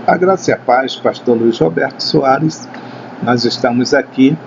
A graça e a paz, pastor Luiz Roberto Soares. Nós estamos aqui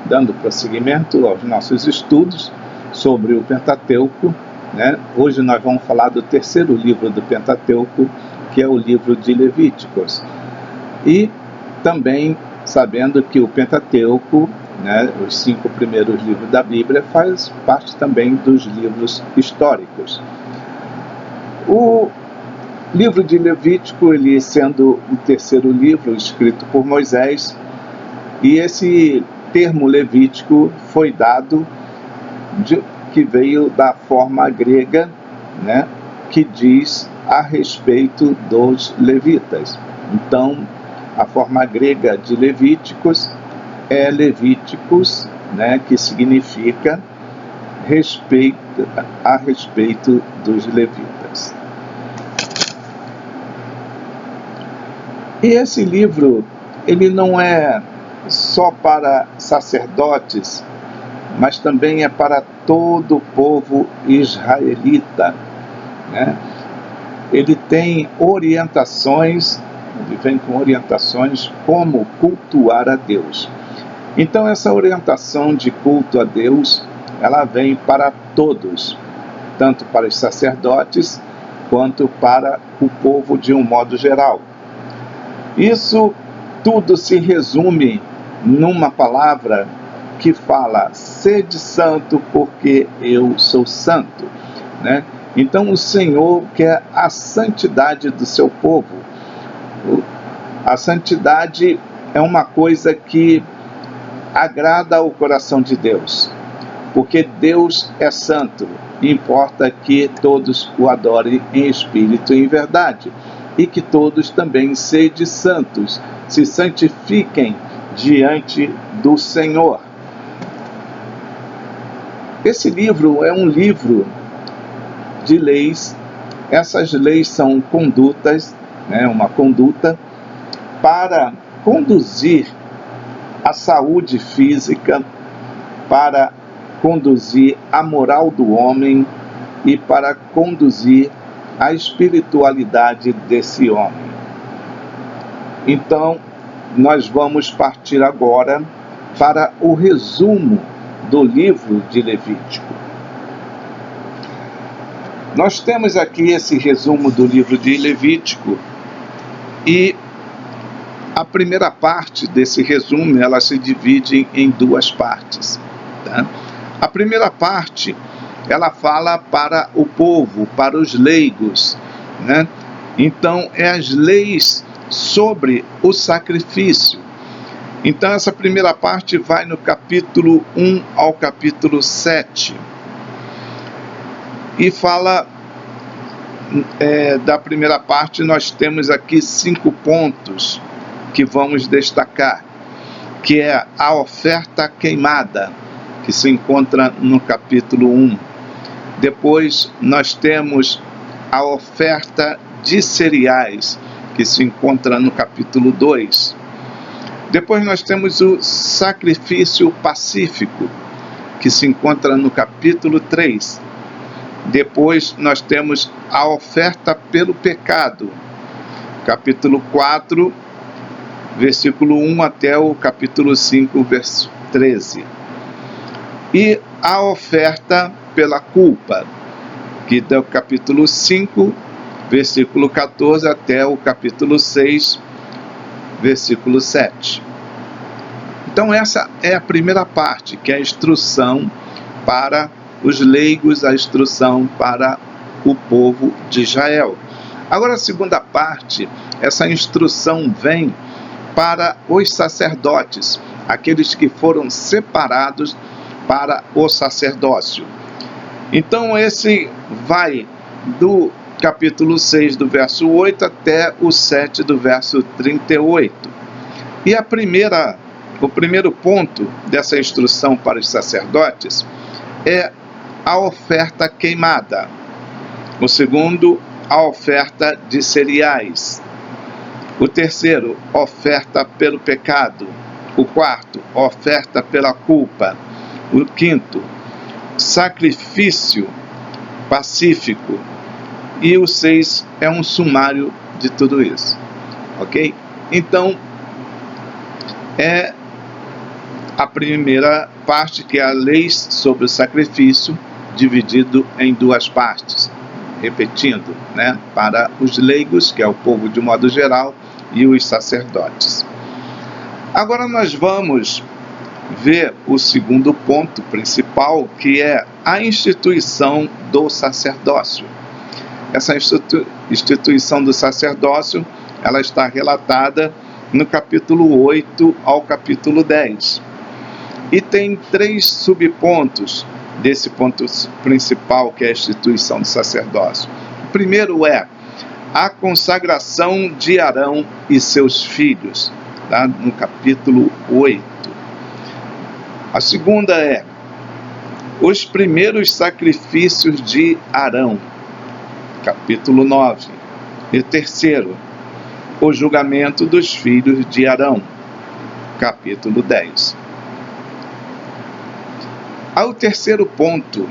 dando prosseguimento aos nossos estudos sobre o Pentateuco, né? Hoje nós vamos falar do terceiro livro do Pentateuco, que é o livro de Levíticos. E também sabendo que o Pentateuco, né, os 5 primeiros livros da Bíblia, faz parte também dos livros históricos. O livro de Levítico, ele sendo o terceiro livro escrito por Moisés, e esse termo Levítico foi dado, que veio da forma grega, né, que diz a respeito dos levitas. Então, a forma grega de Levíticos é Levíticos, né, que significa a respeito dos levitas. E esse livro, ele não é só para sacerdotes, mas também é para todo o povo israelita, né? Ele tem orientações, ele vem com orientações como cultuar a Deus. Então essa orientação de culto a Deus, ela vem para todos, tanto para os sacerdotes, quanto para o povo de um modo geral. Isso tudo se resume numa palavra que fala: sede santo porque eu sou santo, né? Então o Senhor quer a santidade do seu povo. A santidade é uma coisa que agrada ao coração de Deus, porque Deus é santo, e importa que todos o adorem em espírito e em verdade, e que todos também sejam santos, se santifiquem diante do Senhor. Esse livro é um livro de leis. Essas leis são condutas, né, uma conduta para conduzir a saúde física, para conduzir a moral do homem e para conduzir a espiritualidade desse homem. Então, nós vamos partir agora para o resumo do livro de Levítico. Nós temos aqui esse resumo do livro de Levítico, e a primeira parte desse resumo, ela se divide em duas partes, tá? A primeira parte, ela fala para o povo, para os leigos, né? Então, é as leis sobre o sacrifício. Então, essa primeira parte vai no capítulo 1 ao capítulo 7. E fala, da primeira parte, nós temos aqui 5 pontos que vamos destacar, que é a oferta queimada, que se encontra no capítulo 1. Depois nós temos a oferta de cereais, que se encontra no capítulo 2. Depois nós temos o sacrifício pacífico, que se encontra no capítulo 3. Depois nós temos a oferta pelo pecado, capítulo 4, versículo 1 até o capítulo 5, verso 13. E a oferta pela culpa, que do capítulo 5, versículo 14 até o capítulo 6, versículo 7. Então essa é a primeira parte, que é a instrução para os leigos, a instrução para o povo de Israel. Agora a segunda parte, essa instrução vem para os sacerdotes, aqueles que foram separados para o sacerdócio. Então esse vai do capítulo 6, do verso 8 até o 7, do verso 38. E o primeiro ponto dessa instrução para os sacerdotes é a oferta queimada. O segundo, a oferta de cereais. O terceiro, oferta pelo pecado. O quarto, oferta pela culpa. O quinto, sacrifício pacífico. E o 6 é um sumário de tudo isso. ok? Então, é a primeira parte, que é a lei sobre o sacrifício, dividido em duas partes. Repetindo, né? Para os leigos, que é o povo de modo geral, e os sacerdotes. Agora nós vamos ver o segundo ponto principal, que é a instituição do sacerdócio. Essa instituição do sacerdócio, ela está relatada no capítulo 8 ao capítulo 10. E tem 3 subpontos desse ponto principal, que é a instituição do sacerdócio. O primeiro é a consagração de Arão e seus filhos, tá? No capítulo 8. A segunda é os primeiros sacrifícios de Arão, capítulo 9. E terceiro, o julgamento dos filhos de Arão, capítulo 10. O terceiro ponto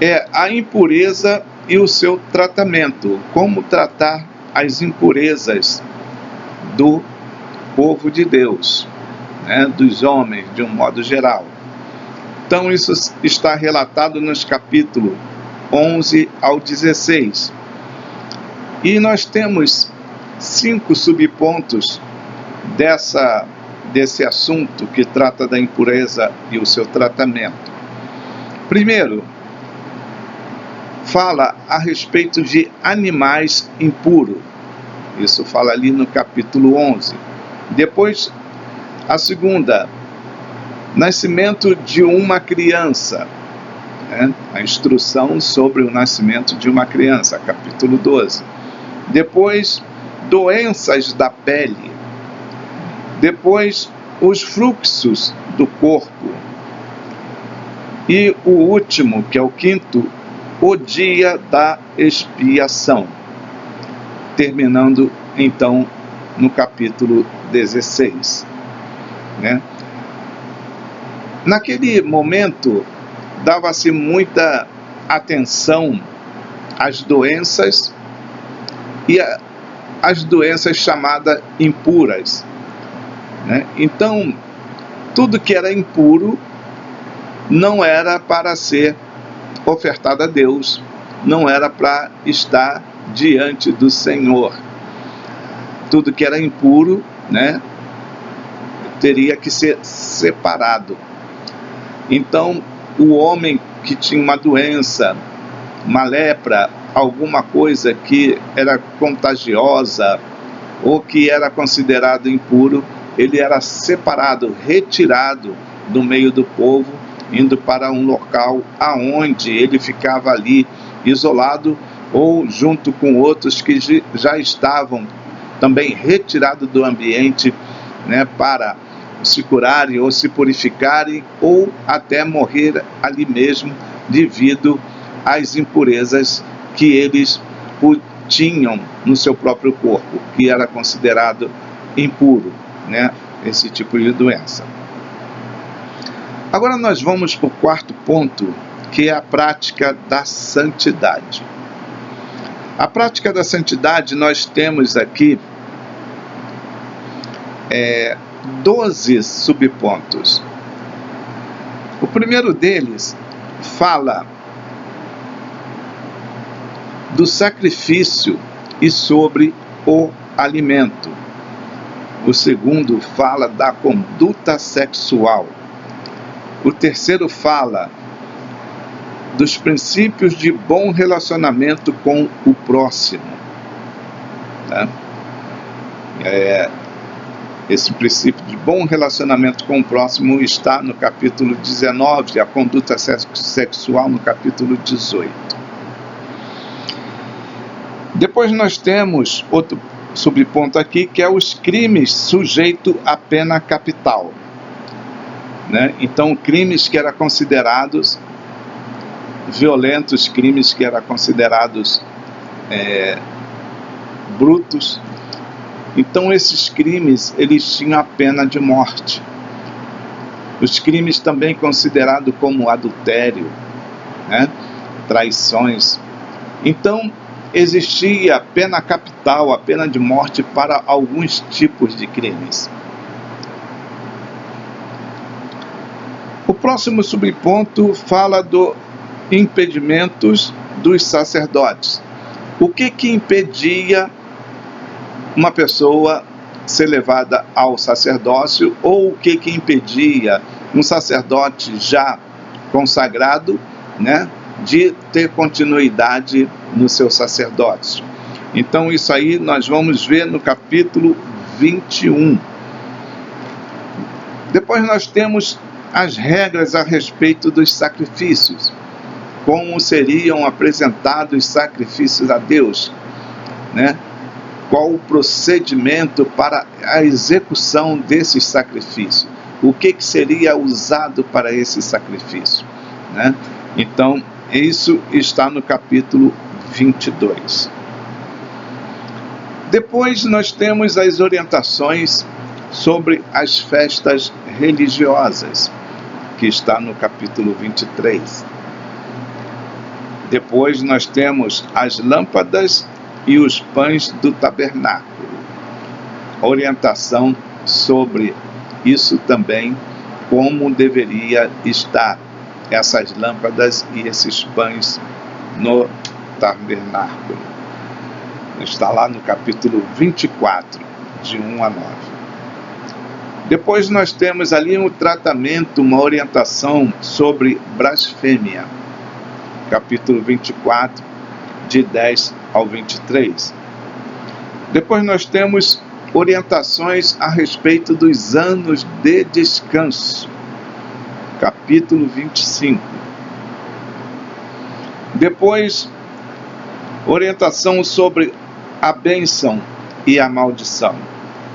é a impureza e o seu tratamento. Como tratar as impurezas do povo de Deus, né, dos homens, de um modo geral. Então, isso está relatado nos capítulos 11 ao 16. E nós temos 5 subpontos desse assunto que trata da impureza e o seu tratamento. Primeiro, fala a respeito de animais impuros. Isso fala ali no capítulo 11. Depois, a segunda, nascimento de uma criança, né? A instrução sobre o nascimento de uma criança, capítulo 12. Depois, doenças da pele. Depois, os fluxos do corpo. E o último, que é o quinto, o dia da expiação. Terminando, então, no capítulo 16. Né? Naquele momento, dava-se muita atenção às doenças e às doenças chamadas impuras. Né? Então, tudo que era impuro não era para ser ofertado a Deus, não era para estar diante do Senhor. Tudo que era impuro, né, teria que ser separado. Então, o homem que tinha uma doença, uma lepra, alguma coisa que era contagiosa ou que era considerado impuro, ele era separado, retirado do meio do povo, indo para um local aonde ele ficava ali isolado ou junto com outros que já estavam também retirados do ambiente, né, para se curarem ou se purificarem ou até morrer ali mesmo devido às impurezas que eles tinham no seu próprio corpo, que era considerado impuro, né, esse tipo de doença. Agora nós vamos para o quarto ponto, que é a prática da santidade. A prática da santidade, nós temos aqui 12 subpontos. O primeiro deles fala do sacrifício e sobre o alimento. O segundo fala da conduta sexual. O terceiro fala dos princípios de bom relacionamento com o próximo. Tá? Esse princípio de bom relacionamento com o próximo está no capítulo 19, a conduta sexual no capítulo 18. Depois nós temos outro subponto aqui, que é os crimes sujeitos à pena capital. Né? Então, crimes que eram considerados violentos, crimes que eram considerados brutos. Então, esses crimes, eles tinham a pena de morte. Os crimes também considerados como adultério, né? Traições. Então, existia pena capital, a pena de morte para alguns tipos de crimes. O próximo subponto fala dos impedimentos dos sacerdotes. O que impedia uma pessoa ser levada ao sacerdócio, ou o que impedia um sacerdote já consagrado, né, de ter continuidade no seu sacerdócio? Então isso aí nós vamos ver no capítulo 21. Depois nós temos as regras a respeito dos sacrifícios, como seriam apresentados sacrifícios a Deus, né? Qual o procedimento para a execução desses sacrifícios, o que seria usado para esse sacrifício, né? Então, isso está no capítulo 22. Depois nós temos as orientações sobre as festas religiosas, que está no capítulo 23. Depois nós temos as lâmpadas e os pães do tabernáculo. Orientação sobre isso também, como deveria estar essas lâmpadas e esses pães no tabernáculo. Está lá no capítulo 24, de 1 a 9. Depois nós temos ali um tratamento, uma orientação sobre blasfêmia. Capítulo 24, de 10 ao 23. Depois nós temos orientações a respeito dos anos de descanso. Capítulo 25. Depois, orientação sobre a bênção e a maldição.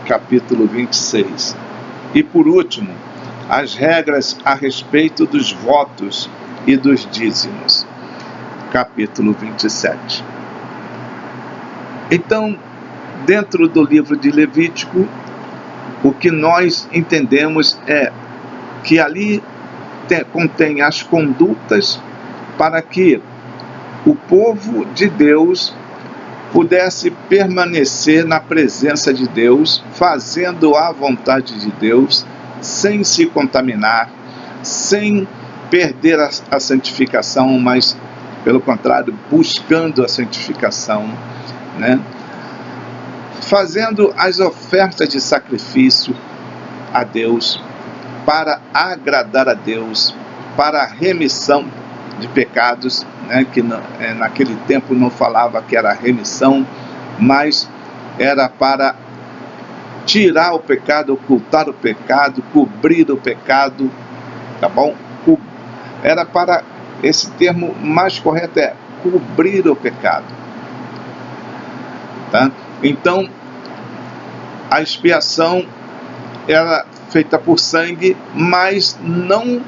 Capítulo 26. E por último, as regras a respeito dos votos e dos dízimos. Capítulo 27. Então, dentro do livro de Levítico, o que nós entendemos é que ali contém as condutas para que o povo de Deus pudesse permanecer na presença de Deus, fazendo a vontade de Deus, sem se contaminar, sem perder a santificação, mas, pelo contrário, buscando a santificação, né? Fazendo as ofertas de sacrifício a Deus, para agradar a Deus, para a remissão de pecados, né? Que naquele tempo não falava que era remissão, mas era para tirar o pecado, ocultar o pecado, cobrir o pecado, tá bom? Era para, esse termo mais correto é cobrir o pecado, tá? Então, a expiação era feita por sangue, mas não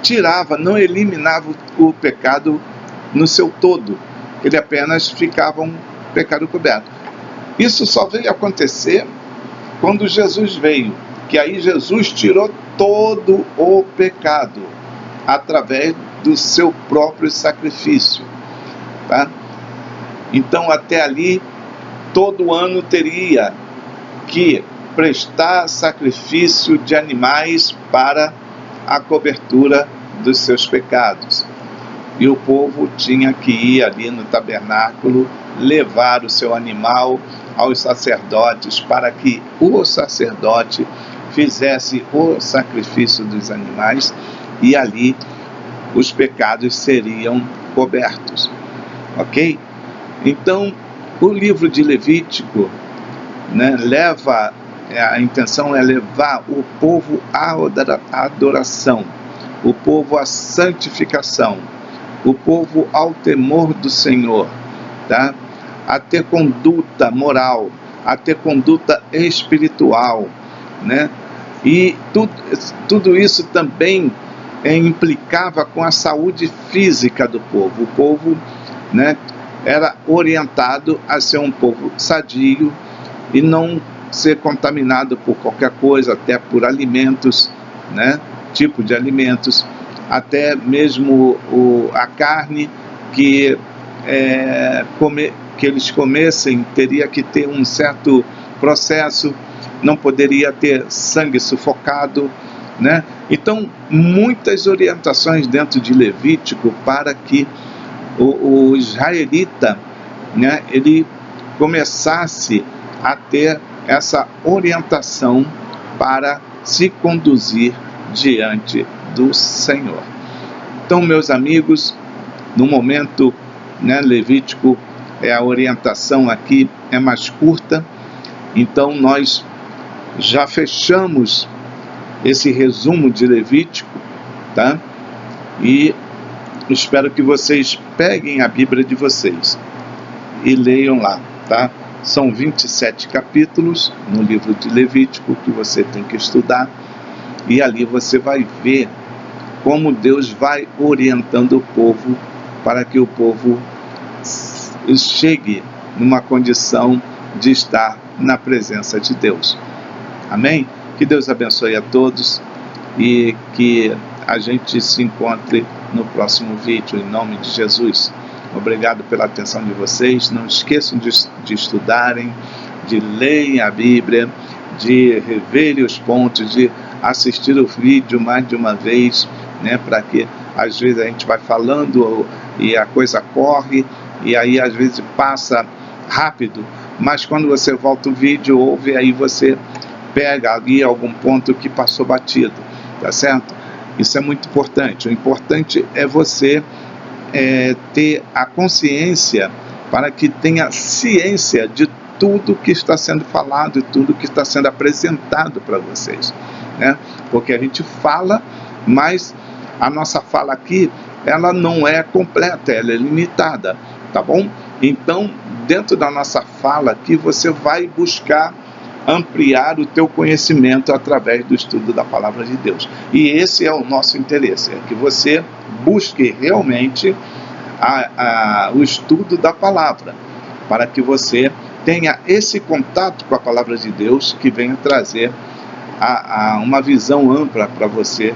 tirava, não eliminava o pecado no seu todo. Ele apenas ficava um pecado coberto. Isso só veio acontecer quando Jesus veio, que aí Jesus tirou todo o pecado através do seu próprio sacrifício, tá? Então, até ali, todo ano teria que prestar sacrifício de animais para a cobertura dos seus pecados. E o povo tinha que ir ali no tabernáculo, levar o seu animal aos sacerdotes, para que o sacerdote fizesse o sacrifício dos animais, e ali os pecados seriam cobertos. Ok? Então, o livro de Levítico, né, a intenção é levar o povo à adoração, o povo à santificação, o povo ao temor do Senhor, tá? A ter conduta moral, a ter conduta espiritual, né? E tudo isso também implicava com a saúde física do povo. O povo, né, era orientado a ser um povo sadio e não ser contaminado por qualquer coisa, até por alimentos, né, tipo de alimentos, até mesmo a carne que que eles comessem teria que ter um certo processo, não poderia ter sangue sufocado, né? Então, muitas orientações dentro de Levítico para que o israelita, né, ele começasse a ter essa orientação para se conduzir diante do Senhor. Então, meus amigos, no momento, né, Levítico, a orientação aqui é mais curta, então nós já fechamos esse resumo de Levítico, tá? E espero que vocês peguem a Bíblia de vocês e leiam lá, tá? São 27 capítulos no livro de Levítico que você tem que estudar, e ali você vai ver como Deus vai orientando o povo para que o povo chegue numa condição de estar na presença de Deus. Amém? Que Deus abençoe a todos e que a gente se encontre no próximo vídeo, em nome de Jesus. Obrigado pela atenção de vocês. Não esqueçam de estudarem, de lerem a Bíblia, de reverem os pontos, de assistir o vídeo mais de uma vez, né, para que às vezes a gente vai falando e a coisa corre, e aí às vezes passa rápido, mas quando você volta o vídeo, ouve, aí você pega ali algum ponto que passou batido, tá certo? Isso é muito importante. O importante é você ter a consciência para que tenha ciência de tudo que está sendo falado e tudo que está sendo apresentado para vocês, né? Porque a gente fala, mas a nossa fala aqui, ela não é completa, ela é limitada, tá bom? Então, dentro da nossa fala aqui, você vai buscar ampliar o teu conhecimento através do estudo da palavra de Deus. E esse é o nosso interesse, é que você busque realmente o estudo da palavra, para que você tenha esse contato com a palavra de Deus, que venha trazer uma visão ampla para você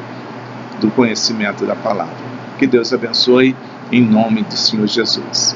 do conhecimento da palavra. Que Deus abençoe, em nome do Senhor Jesus.